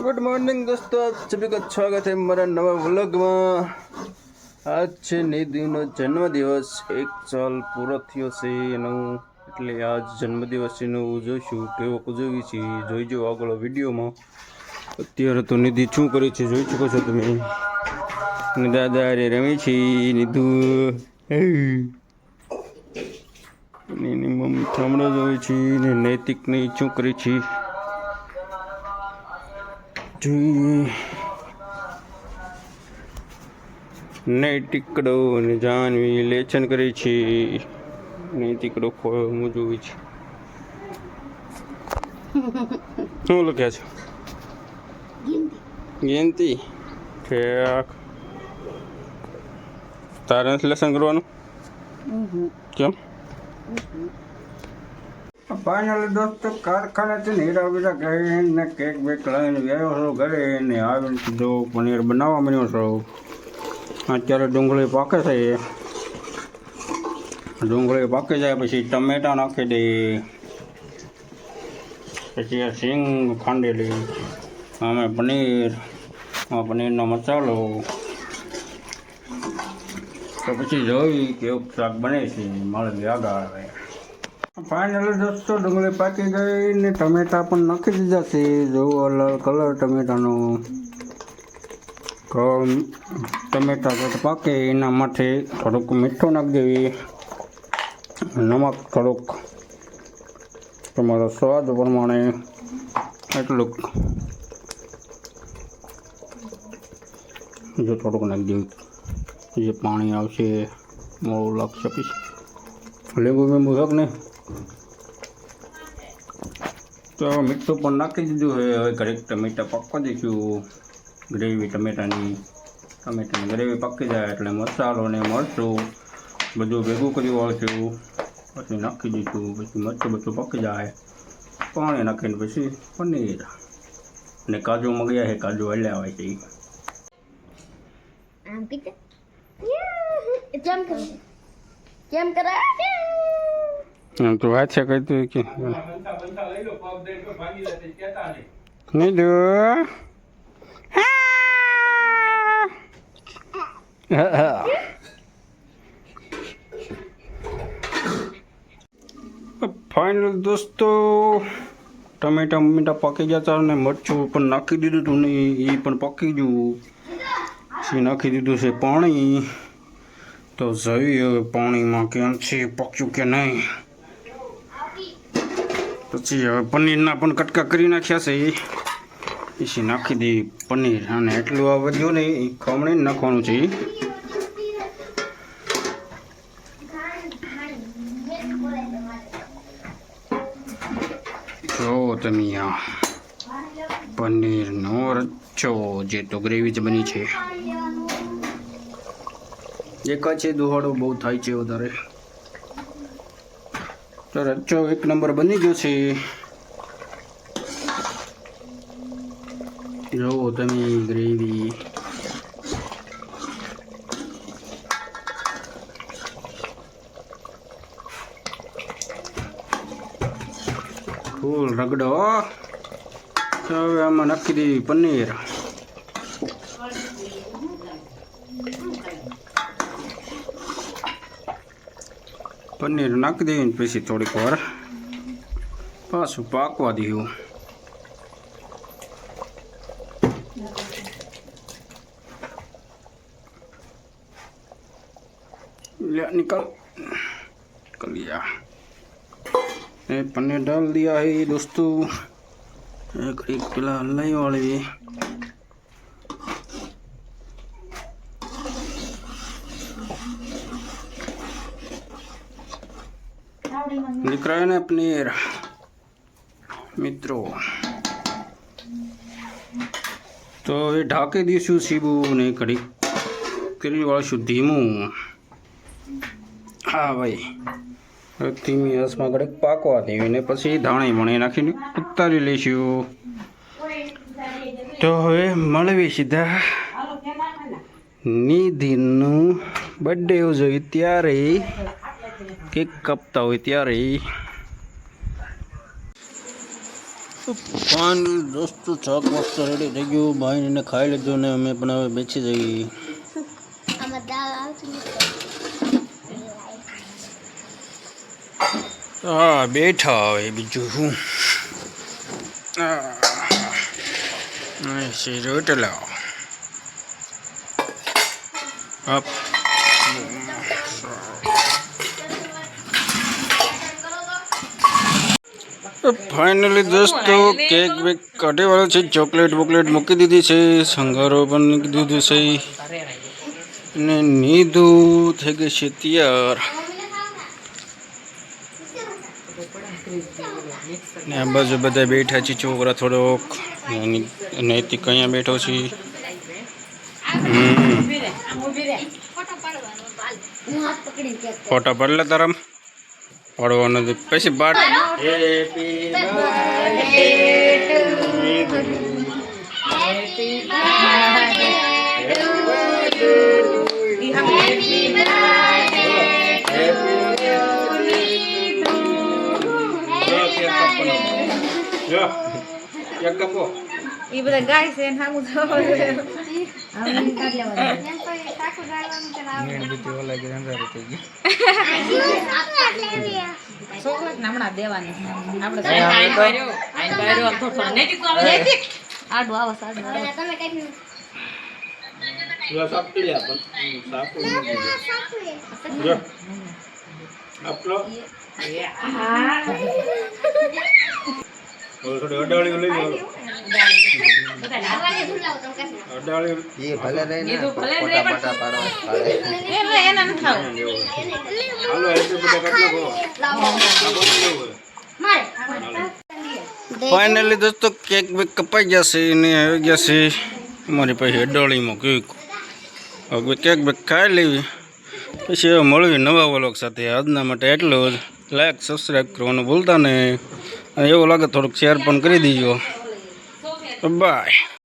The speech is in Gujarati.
गुड मॉर्निंग दोस्तों, आप सभी का स्वागत है हमारा नवा व्लॉग में। आज છે નિધિનો જન્મદિવસ। 1 સાલ પૂરો થયો છે એનો, એટલે આજ જન્મદિવસનું ઉજવશું। કેવો ઉજવી છે જોઈજો આગળ વિડીયોમાં। અત્યારે તો નિધિ શું કરી છે જોઈ શકો છો તમે। અને દાદા રે રમી છે નિધુ, એની મમ્મી ઠામડો જોઈ છે ને નૈતિકની શું કરી છે જોઈએ। નૈતિકડો અને જાનવી લેચન કરે છે। નૈતિકડો હું જોઈ છે શું લખ્યા છે? ગેનતી ઠેક તારે નથી લેસન કરવાનું? કેમ? ફાઇનલ દોસ્તો કારખાનેથી હીરા બીરા ગઈને કેક બેક લઈને ગયો છો ઘરે ને આવીને સીધો પનીર બનાવવા માંડ્યો છો। અત્યારે ડુંગળી પાકે છે, ડુંગળી પાકી જાય પછી ટમેટા નાખી દે, પછી આ સિંગ ખાંડેલી, આમે પનીર, આ પનીરનો મસાલો, તો પછી જોઈ કેવું શાક બને છે મારે આગળ આવે। ફાઇનલી દોસ્તો ડુંગળી પાકી ગઈ ને ટમેટા પણ નાખી દીધા છે। જો અલગ કલર ટમેટાનો, ટમેટા પાકે એના માટે થોડુંક મીઠું નાખી દેવી, નમક થોડુંક તમારો સ્વાદ પ્રમાણે એટલું જો થોડુંક નાખી દેવું, જે પાણી આવશે મોડું લાગશે પછી લીંબુ બીંબુ શાક ને તો મીઠું પણ નાખી દીધું છે। હવે ઘડીક ટમેટા પાકવા દઈશું। ગ્રેવી ટમેટાની ગ્રેવી પાકી જાય એટલે મસાલો ને મરચું બધું ભેગું કરી વાળશું, પછી નાખી દઈશું। પછી મરચું બધું પાકી જાય, પાણી નાખીને પછી પનીર ને કાજુ મગ્યા છે, કાજુ હલ્યા આવે છે। તો વાત છે કઈ તું કે નહીં દો ફાઇનલ દોસ્તો ટમેટા મમીટા પાકી ગયા હતા ને મરચું પણ નાખી દીધું હતું ને એ પણ પાકી ગયું છે। નાખી દીધું છે પાણી, તો જોઈએ હવે પાણીમાં કેમ છે પાક્યું કે નહીં। પછી હવે પનીરના પણ કટકા કરી નાખ્યા છે, પછી નાખી દઈએ પનીર। અને એટલું આ વધ્યું ને એ ખમણી નાખવાનું છે। જો તમે આ પનીરનો રચ્ચો જે તો ગ્રેવી જ બની છે। એક છે દુહાડો બહુ થાય છે વધારે, તો રચ્ચો એક નંબર બની ગયો છે। જો તમે ગ્રેવી ફૂલ રગડો। તો હવે આમાં નાખી દઈએ પનીર, પનીર નાખી દઈએ પછી થોડીક વાર પાછું પાકવા દઈએ। निकल लिया, पनीर डाल दिया है दोस्तों। एक किलो हलवाई वाली दिख रहा है ना पनीर मित्रों। तो ये ढाके दीशु सीबू ने कड़ी करी वाळशु धीमू। हाँ भाई धीमी आसमां कड़क पाकवा देवी ने पछी धाणी मणी नाखीने उतारी लईशुं। तो हवे मळवी सीधा निधिनु बर्थडे उजवी त्यारे केक कापता होय त्यारे। ફાઇનલ દોસ્તો શાક મસ્ત રેડી થઈ ગયું. ભાઈને ખાઈ લીધું ને અમે પણ હવે બેસી જઈએ. હા બેઠા હવે બીજું શું રોટલા ફાઇનલી દોસ્તો કેક બેક કાઢી વાળો છે. ચોકલેટ બોકલેટ મૂકી દીધી છે. સંગારો પણ મૂકી દીધું છે અને નીધું થઈ ગઈ છે તૈયાર. ને આ બાજુ બધા બેઠા છે છોકરા થોડોક. નૈતિક અહીંયા બેઠો છે. ફોટો પડલે તારા પડવાનો પછી બાટ. એ બધા ગાય છે સામું હમણાં દેવાની આડું આવો ફાઇનલી દોસ્તો કેક બેક કપાઈ ગયા છે ને આવી ગયા છે અમારી પાસે અડાળીમાં કેક. હવે કેક બેક ખાઈ લેવી પછી હવે મળવી નવા વ્લોગ સાથે. આજના માટે એટલું જ. લાઈક સબસ્ક્રાઈબ કરવાનું ભૂલતા નહીં. એવું લાગે થોડુંક શેર પણ કરી દીજો. બાય.